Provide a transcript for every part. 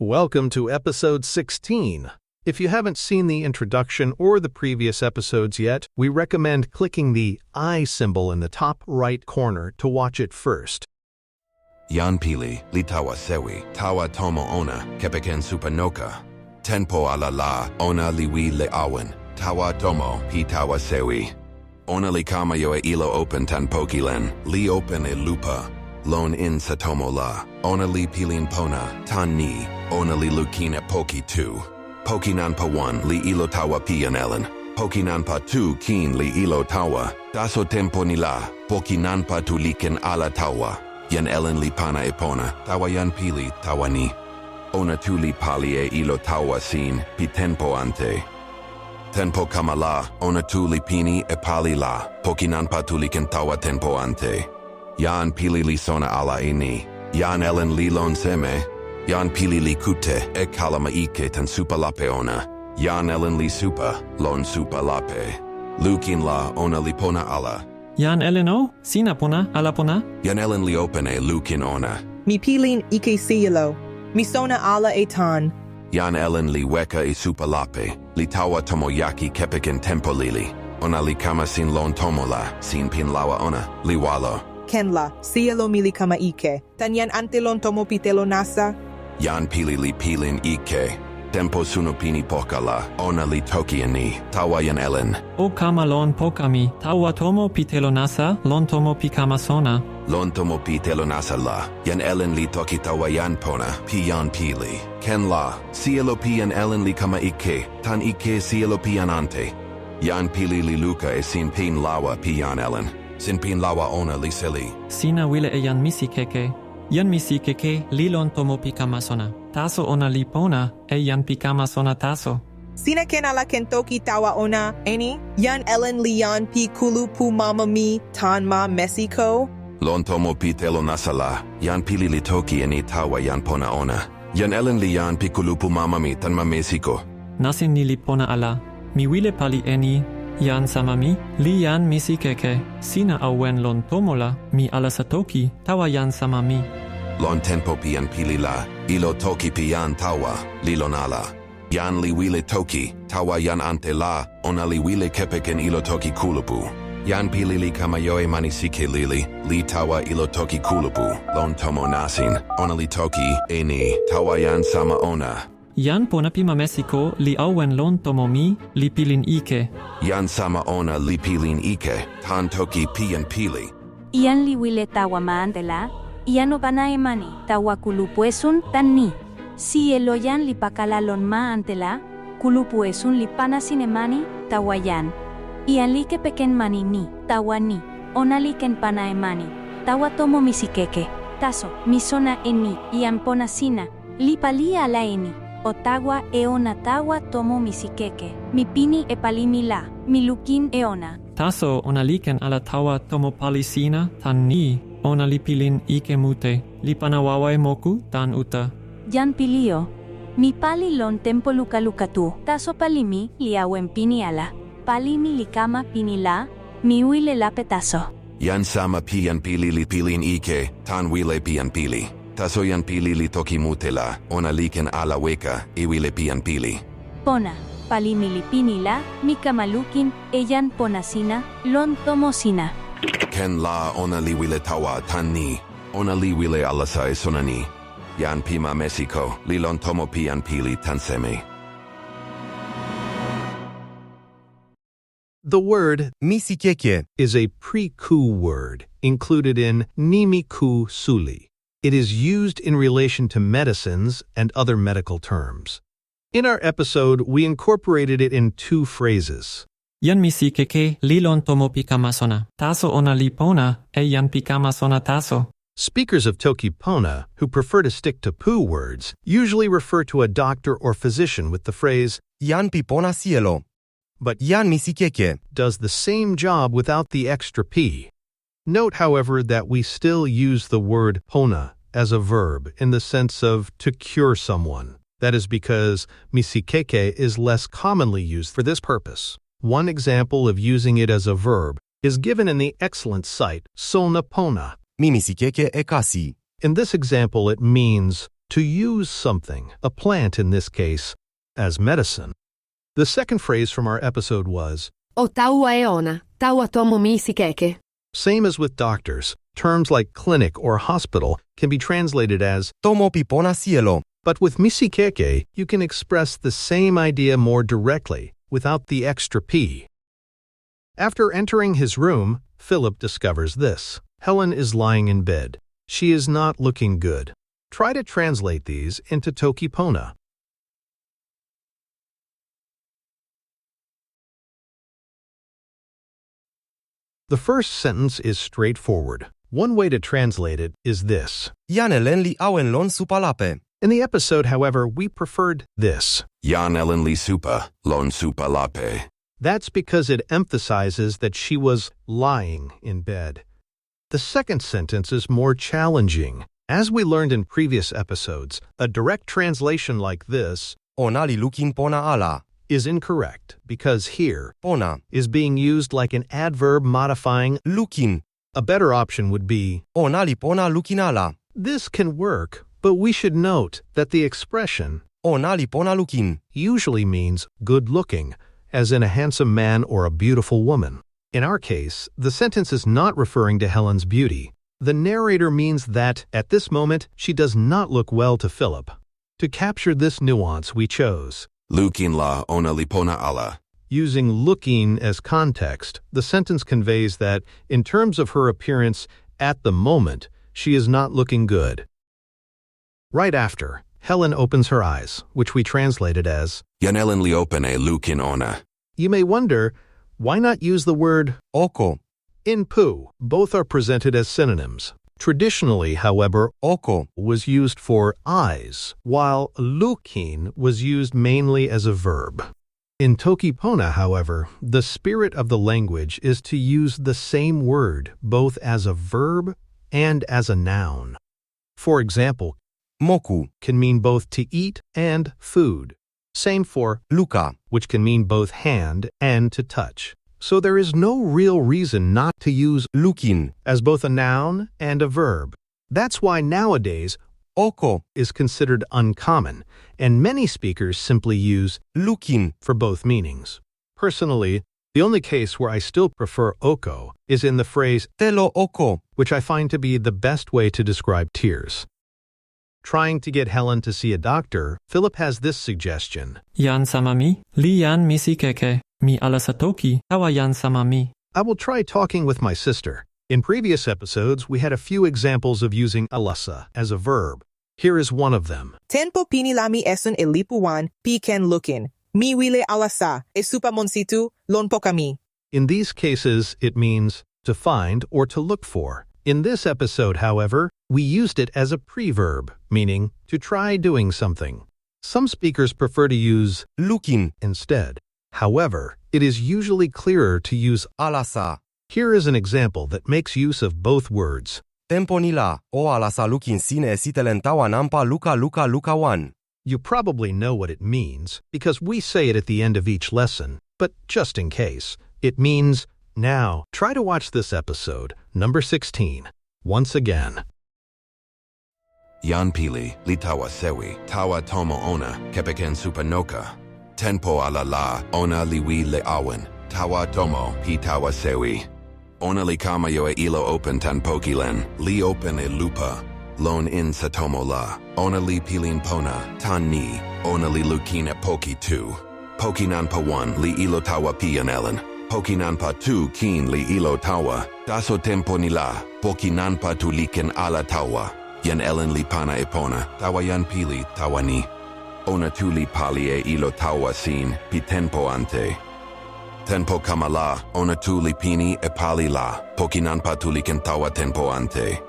Welcome to episode 16. If you haven't seen the introduction or the previous episodes yet, we recommend clicking the I symbol in the top right corner to watch it first. Yan Pili, li tawa sewi, tawa tomo ona, kepeken supanoka. Tenpo ala la, ona liwi le awen, tawa tomo, pi tawa sewi. Ona li kama yo e ilo open tan pokilen, li open e lupa. Lon in sa tomo la, ona li pilin pona, tan ni, ona li lukin e poki tu. Pokinan pa 1 li ilo tawa pian elen, pokinan pa 2 kin li ilo tawa. Daso tempo nila, pokinan pa tu liken ala tawa. Yan elen li pana e pona, tawa yan pili tawa ni. Ona tu li pali e ilo tawa sin, pi tempo ante. Tempo kamala, ona tu li pini e pali la, pokinan pa tu liken tawa tempo ante. Yan pili li sona ala e ni, yan elen li lon seme, yan pili li kute e kalama ike tan supa lape ona, yan elen li supa, lon supa lape. Lukin la ona li pona ala. Yan elen o, sina pona, ala pona? Yan elen li open e lukin ona. Mi pilin ike siyalo, mi sona ala e tan. Yan elen li weka e supa lape, li tawa tomoyaki kepeken tempo lili. Ona li kama sin lon tomola, sin pin lawa ona, li walo. Kenla, siyalo mili kama ike, tan yan antelon tomo pitelo nasa. Yan pili li pilin ike, tempo suno pini pokala, ona li toki ni, tawa yan elen. O kama lon pokami, tawa tomo pitelo nasa, lon tomo pi kama sona. Lon tomo pitelo nasa la, yan elen li toki tawa yan pona, pi yan pili. Ken la, sielo pi yan elen li kama ike, tan ike sielo pi yan ante. Yan pili li luka e sin pin lawa pi yan elen. Sin pin lawa ona li seli. Sina wile e yan misikeke. Yan misikeke li lon tomo pi kama sona. Taso ona li pona e yan pi kama sona taso. Sina ken ala kentoki tawa ona, eni? Yan elen li yan pi kulupu mama mi, tan ma Mexico? Lon tomo pitelo nasala, yan pili li toki eni tawa yan pona ona. Yan elen li yan pi kulupu mama mi tan ma Mexico. Nasin ni li pona ala. Mi wile pali eni, yan samami, li yan misikeke. Sina awen lon tomola, mi alasa toki, tawa yan samami. Lon tempo pi yan pili la, ilo toki pi yan tawa, li lon ala. Yan li wile toki, tawa yan ante la, ona li wile kepeken ilo toki kulupu. Yan pili li kamayoe manisike lili, li tawa ilo toki kulupu, lon tomo nasin, ona li toki, eni, tawa yan sama ona. Yan pona pi ma Mexico li awen lon tomo mi, li pilin ike. Yan sama ona li pilin ike, tan toki pi yan pili. Iyan li wile tawa maandela, iyan o banae mani, tawa kulupuesun tan ni. Si eloyan li pakalalon maantela, kulupuesun li panasinemani, tawa yan. Iyan li kepeken mani ni, tawa ni. Ona li ken panae mani, tawa tomo misikeke. Taso, mi sona eni, iyan pona sina, li palia ala eni. Otawa e ona tawa tomo misikeke. Mi pini e palimi la, mi lukin e ona. Taso ona liken ala tawa tomo palisina tan ni, ona li pilin ike mute, li panawawai moku tan uta. Yan pilio. Mi pali lon tempo luka luka tu. Taso palimi li awen pini ala. Palimi li kama pini la, mi wile la petaso. Yan sama pi yan pili li pilin ike, tan wile pi yan pili. Taso yan pili li toki mutela, ona liken ala weka, iwile pi yan pili. Pona, palimi li pini la, mi kamalukin, eyan pona sina, lon tomo sina. Ken la ona li wile tawa tan ni, ona li wile alasa e sona ni. Yan pima Mexico, li lon tomo pi yan pili tan seme. The word misikeke is a pre-ku word included in nimi-ku suli. It is used in relation to medicines and other medical terms. In our episode, we incorporated it in 2 phrases. Yan misikeke li lon tomo pi kama sona. Taso ona li pona e yan pi kama sona taso. Speakers of Toki Pona, who prefer to stick to pu words, usually refer to a doctor or physician with the phrase yan pipona cielo, but yan misikeke does the same job without the extra p. Note, however, that we still use the word pona as a verb in the sense of to cure someone. That is because misikeke is less commonly used for this purpose. One example of using it as a verb is given in the excellent site sona.pona. mi misikeke e kasi. In this example, it means to use something, a plant in this case, as medicine. The second phrase from our episode was, O taua e ona, taua tomo misikeke. same as with doctors. Terms like clinic or hospital can be translated as, Tomo pipona cielo. but with misikeke, you can express the same idea more directly, without the extra P. After entering his room, Philip discovers this. Helen is lying in bed. She is not looking good. Try to translate these into Toki-pona. The first sentence is straightforward. One way to translate it is this. Jan elen li awen lon supalape. In the episode, however, we preferred this. Jan ellen li supa, lon supa lape. That's because it emphasizes that she was lying in bed. The second sentence is more challenging. As we learned in previous episodes, a direct translation like this Ona li lukin pona ala. is incorrect because here Pona. is being used like an adverb modifying. Lukin. A better option would be, Ona li pona lukin ala. this can work, but we should note that the expression Ona li pona lukin. usually means good-looking, as in a handsome man or a beautiful woman. In our case, the sentence is not referring to Helen's beauty. The narrator means that, at this moment, she does not look well to Philip. To capture this nuance, we chose, Lukin la ona li pona ala. using looking as context. The sentence conveys that, in terms of her appearance at the moment, she is not looking good. Right after, Helen opens her eyes, which we translated as, Jan ellen li opene lukin ona. you may wonder, why not use the word Oko. in pu? Both are presented as synonyms. Traditionally, however, Oko. was used for eyes, while lukin was used mainly as a verb. In Toki-pona, however, the spirit of the language is to use the same word both as a verb and as a noun. For example, Moku. can mean both to eat and food. Same for Luka. which can mean both hand and to touch. So there is no real reason not to use Lukin. as both a noun and a verb. That's why nowadays Oko. is considered uncommon, and many speakers simply use Lukin. for both meanings. Personally, the only case where I still prefer oko is in the phrase Telo oko. which I find to be the best way to describe tears. Trying to get Helen to see a doctor, Philip has this suggestion. Jan samami, li jan misikeke, mi alasa toki, tawa jan samami. I will try talking with my sister. In previous episodes, we had a few examples of using alasa as a verb. Here is one of them. Tenpo pinilami esun e lipuan, piken lukin. Mi wile alasa, e supamonsitu, lonpo kami. In these cases, it means to find or to look for. In this episode, however, we used it as a preverb, meaning to try doing something. Some speakers prefer to use Lukin. instead. However, it is usually clearer to use. Alasa. Here is an example that makes use of both words. Tempo nila. O alasa lukin sine esitelen tawa nampa luka wan. You probably know what it means because we say it at the end of each lesson, but just in case, it means now. Try to watch this episode, number 16, once again. Jan pili, li tawa sewi, tawa tomo ona, kepeken supanoka. Tenpo ala la, ona liwi le awen, tawa tomo, pi tawa sewi. Ona li kama yo e ilo open tan pokilen, li open e lupa. Lon in sa tomo la, ona li pilin pona, tan ni, ona li lukin e poki tu. Pokinan pa 1 li ilo tawa pian ellen. Pokinan pa 2 kin li ilo tawa. Daso tempo nila, pokinan pa tu liken ala tawa. Yan ellen li pana e pona, tawa yan pili tawa ni. Ona tu li pali e ilo tawa sin, pi tempo ante. Tempo kamala, ona tu li pini e pali la, pokinan pa tu liken tawa tempo ante.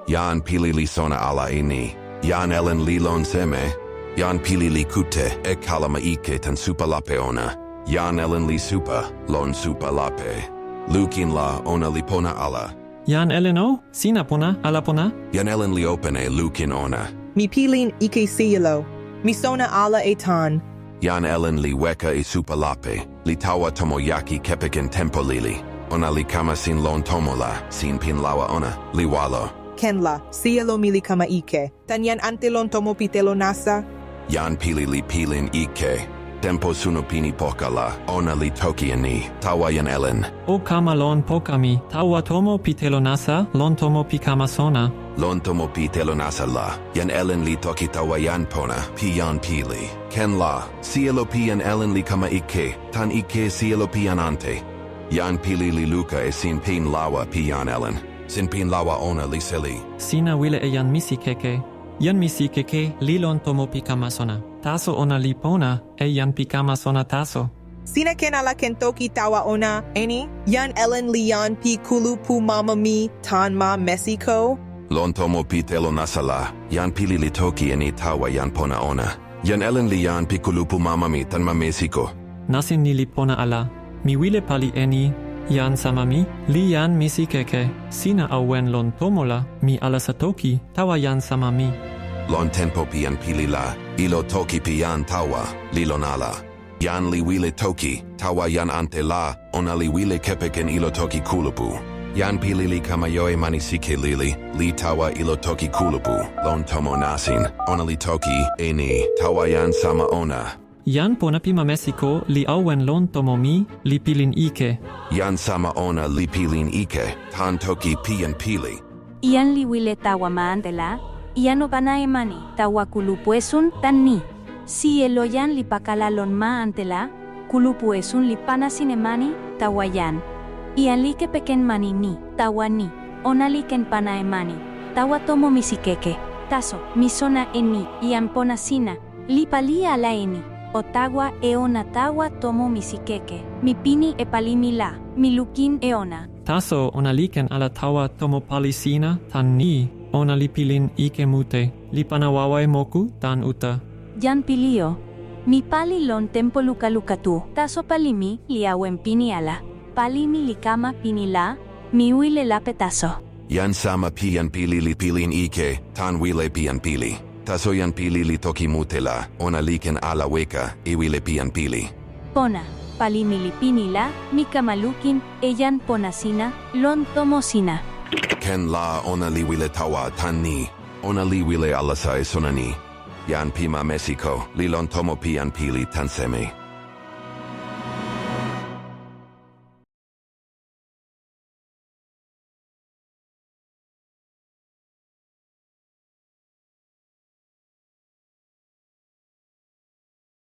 Yan pili li sona ala ini, yan ellen li lon seme, yan pili li kute e kalama ike tan supa lape ona, yan ellen li supa, lon supa lape. Lukin la ona li pona ala, Jan eleno, sina pona, ala pona. yan ellen li opene lukin ona. Mi pilin ike siyalo. Mi sona ala etan. Yan ellen li weka e supa lape, li tawa tomoyaki kepeken tempo lili. Ona li kama sin lon tomola, sin pin lawa ona, li walo. Kenla, sielo mili kamaike. Tanyan antelon tomo pitelo nasa. Yan pili li pilin ike. Tempo sunupini pokala. Ona li tokiani. Tawa yan elen. O kama lon pokami, tawa tomo pitelo nasa, lon tomo pikama sona. Lon tomo pitelo nasa la. Yan elen li toki tawa yan pona. Pi yan pili. Ken la. Sielo pi yan elen li kama ike. Tan ike sielo pi yan ante. Yan pili li luka e sin pin lawa pi yan elen. Sin pin lawa ona li sili. Sina wile e yan misikeke. Yan misikeke li lon tomo pikama sona. Taso ona li pona e yan pikama sona taso. Sina ken ala kentoki tawa ona, eni? Yan ellen liyan pi kulu pu mama mi tan ma Mexico? Lon tomo pitelo nasala. Yan pili li toki eni tawa yan pona ona. Yan elen li yan pi kulupu mama mi tan ma Mexico. Nasin ni li pona ala. Mi wile pali eni. Yan samami, li yan misikeke. Sina awen lon tomola, mi alasa toki, tawa yan samami. Lon tempo pi yan pili la. Ilo toki pi yan tawa. Lilon ala. Yan li wile toki, tawa yan ante la, ona li wile kepeken ilo toki kulupu. Yan pili li kamayoe manisike lili, li tawa ilo toki kulupu, lon tomo nasin, ona li toki, eni, tawa yan sama ona. Yan pona pima Mexico li awen lon tomo mi, li pilin ike. Yan sama ona li pilin ike, tan toki pi yan pili. Iyan li wile tawa maantela, iyan o banae mani, tawa kulupuesun tan ni. Si eloyan li pakalalon maantela, kulupuesun li panasinemani, tawa yan. Iyan li kepeken mani ni, tawa ni. Ona li ken panae mani, tawa tomo misikeke. Taso, mi sona eni, iyan pona sina, li palia ala eni. Otawa e ona tawa tomo misikeke. Mi pini e palimi la, mi lukin e ona. Taso ona liken ala tawa tomo palisina tan ni, ona li pilin ike mute, li panawawai moku tan uta. Yan pilio. Mi pali lon tempo luka tu. Taso palimi li awen pini ala. Palimi li kama pini la, mi wile la petaso. Yan sama pi yan pili li pilin ike, tan wile pi yan pili. Taso yan pili li toki mutela, ona liken ala weka, e wile pi yan pili. Pona. Palimi li pini la, mi kama lukin, e yan pona sina, lon tomo sina. Ken la ona li wile tawa tan ni, ona li wile alasa e sonani. Yan pima Mexico, li lon tomo pi yan pili tan seme.